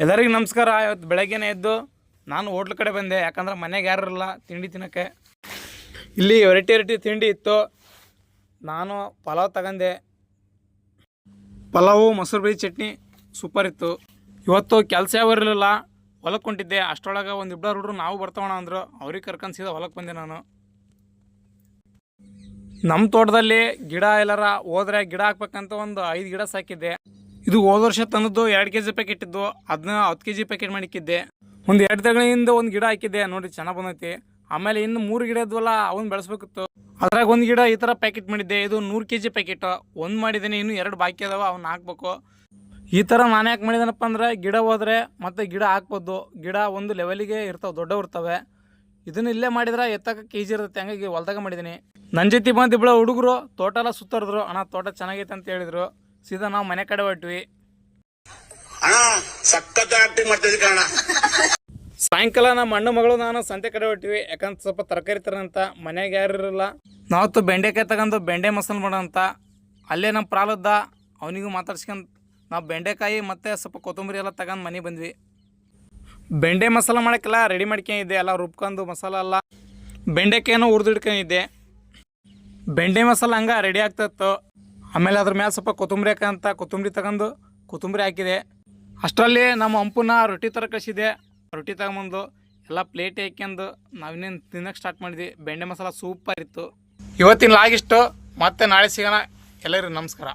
ಎಲ್ಲರಿಗೂ ನಮಸ್ಕಾರ. ಇವತ್ತು ಬೆಳಗ್ಗೆನೇ ಎದ್ದು ನಾನು ಹೋಟ್ಲ್ ಕಡೆ ಬಂದೆ, ಯಾಕಂದ್ರೆ ಮನೆಗೆ ಯಾರು ಇರಲ್ಲ ತಿಂಡಿ ತಿನ್ನೋಕ್ಕೆ. ಇಲ್ಲಿ ವೆರೈಟಿ ತಿಂಡಿ ಇತ್ತು. ನಾನು ಪಲಾವ್ ತಗೊಂಡೆ. ಪಲಾವು ಮೊಸರು ಬಜ್ಜಿ ಚಟ್ನಿ ಸೂಪರ್ ಇತ್ತು. ಇವತ್ತು ಕೆಲಸ ಯಾವ ಇರಲಿಲ್ಲ, ಹೊಲಕ್ಕೆ ಹೊಂಟಿದ್ದೆ. ಅಷ್ಟರೊಳಗೆ ಒಂದು ಇಬ್ಬರು ಹುಡುಗರು ನಾವು ಬರ್ತಾವಣ ಅಂದರು. ಅವ್ರಿಗೆ ಕರ್ಕೊಂಡು ಸೀದಾ ಹೊಲಕ್ಕೆ ಬಂದೆ ನಾನು. ನಮ್ಮ ತೋಟದಲ್ಲಿ ಗಿಡ ಎಲ್ಲಾರ ಹೋದ್ರೆ ಗಿಡ ಹಾಕ್ಬೇಕಂತ ಒಂದು 5 ಗಿಡ ಸಾಕಿದ್ದೆ. ಇದು ಹೋದ ವರ್ಷ ತಂದದ್ದು 2 kg ಪ್ಯಾಕೆಟ್ ಇದ್ದು, ಅದನ್ನ 10 kg ಪ್ಯಾಕೆಟ್ ಮಾಡಿಕ್ಕಿದ್ದೆ. ಒಂದು 2 ತಿಂಗಳಿಂದ ಒಂದು ಗಿಡ ಹಾಕಿದ್ದೆ, ನೋಡಿ ಚೆನ್ನಾಗಿ ಬಂದೈತಿ. ಆಮೇಲೆ ಇನ್ನು 3 ಗಿಡ ಇದ್ವಲ್ಲ, ಅವನ್ನ ಬೆಳೆಸ್ಬೇಕಿತ್ತು. ಅದ್ರಾಗ ಒಂದು ಗಿಡ ಈ ಥರ ಪ್ಯಾಕೆಟ್ ಮಾಡಿದ್ದೆ. ಇದು 100 kg ಪ್ಯಾಕೆಟ್ ಒಂದು ಮಾಡಿದ್ದೀನಿ, ಇನ್ನೂ 2 ಬಾಕಿ ಅದಾವ, ಅವನ್ನ ಹಾಕ್ಬೇಕು. ಈ ಥರ ನಾನು ಯಾಕೆ ಮಾಡಿದನಪ್ಪ ಅಂದ್ರೆ, ಗಿಡ ಹೋದ್ರೆ ಮತ್ತೆ ಗಿಡ ಹಾಕ್ಬೋದು. ಗಿಡ ಒಂದು ಲೆವೆಲಿಗೆ ಇರ್ತಾವೆ, ದೊಡ್ಡವು ಇರ್ತವೆ. ಇದನ್ನ ಇಲ್ಲೇ ಮಾಡಿದ್ರೆ ಎತ್ತಕ್ಕೆ KG ಇರುತ್ತೆ, ಹಂಗಾಗಿ ಹೊಲ್ದಾಗ ಮಾಡಿದ್ದೀನಿ. ನನ್ನ ಜೊತೆ ಬಂದು ಇಬ್ಬಳು ಹುಡುಗರು ತೋಟ ಎಲ್ಲ ಸುತ್ತರಿದ್ರು. ಅಣ್ಣ ತೋಟ ಚೆನ್ನಾಗೈತೆ ಅಂತ ಹೇಳಿದ್ರು. ಸೀದಾ ನಾವು ಮನೆ ಕಡೆ ಹೊರಟ್ವಿ. ಸಾಯಂಕಾಲ ನಮ್ಮ ಅಣ್ಣ ಮಗಳು ನಾನು ಸಂತೆ ಕಡೆ ಹೊರಟ್ವಿ. ಯಾಕಂದ್ರೆ ಸ್ವಲ್ಪ ತರಕಾರಿ ತರಂತ ಮನೆಯಾಗ ಯಾರು ಇರಲ್ಲ. ನಾವತ್ತು ಬೆಂಡೆಕಾಯಿ ತಗೊಂಡು ಬೆಂಡೆ ಮಸಾಲೆ ಮಾಡೋಂತ ಅಲ್ಲೇ ನಮ್ಮ ಪ್ರಾಲದ್ದ, ಅವನಿಗೂ ಮಾತಾಡ್ಸ್ಕೊಂಡು ನಾವು ಬೆಂಡೆಕಾಯಿ ಮತ್ತು ಸ್ವಲ್ಪ ಕೊತ್ತಂಬರಿ ಎಲ್ಲ ತಗೊಂಡು ಮನೆಗೆ ಬಂದ್ವಿ. ಬೆಂಡೆ ಮಸಾಲೆ ಮಾಡೋಕ್ಕೆಲ್ಲ ರೆಡಿ ಮಾಡ್ಕೊಂಡಿದ್ದೆ, ಎಲ್ಲ ರುಬ್ಕೊಂಡು ಮಸಾಲ ಎಲ್ಲ. ಬೆಂಡೆಕಾಯಿನೂ ಹುರಿದಿಡ್ಕೊಂಡಿದ್ದೆ. ಬೆಂಡೆ ಮಸಾಲೆ ಹಂಗೆ ರೆಡಿ ಆಗ್ತಿತ್ತು. ಆಮೇಲೆ ಅದ್ರ ಮೇಲೆ ಸ್ವಲ್ಪ ಕೊತ್ತಂಬರಿ ಹಾಕಂತ ಕೊತ್ತಂಬರಿ ತಗೊಂಡು ಕೊತ್ತಂಬರಿ ಹಾಕಿದೆ. ಅಷ್ಟರಲ್ಲಿ ನಮ್ಮ ಹಂಪನ್ನ ರೊಟ್ಟಿ ಥರ ಕಳಿಸಿದೆ. ರೊಟ್ಟಿ ತಗೊಂಬಂದು ಎಲ್ಲ ಪ್ಲೇಟ್ ಹಾಕ್ಯಂದು ನಾವಿನ್ನೇನು ತಿನ್ನೋಕ್ಕೆ ಸ್ಟಾರ್ಟ್ ಮಾಡಿದ್ವಿ. ಬೆಂಡೆ ಮಸಾಲ ಸೂಪರ್ ಇತ್ತು. ಇವತ್ತಿನ ಲಾಗಿಷ್ಟು, ಮತ್ತೆ ನಾಳೆ ಸಿಗೋಣ. ಎಲ್ಲರಿಗೂ ನಮಸ್ಕಾರ.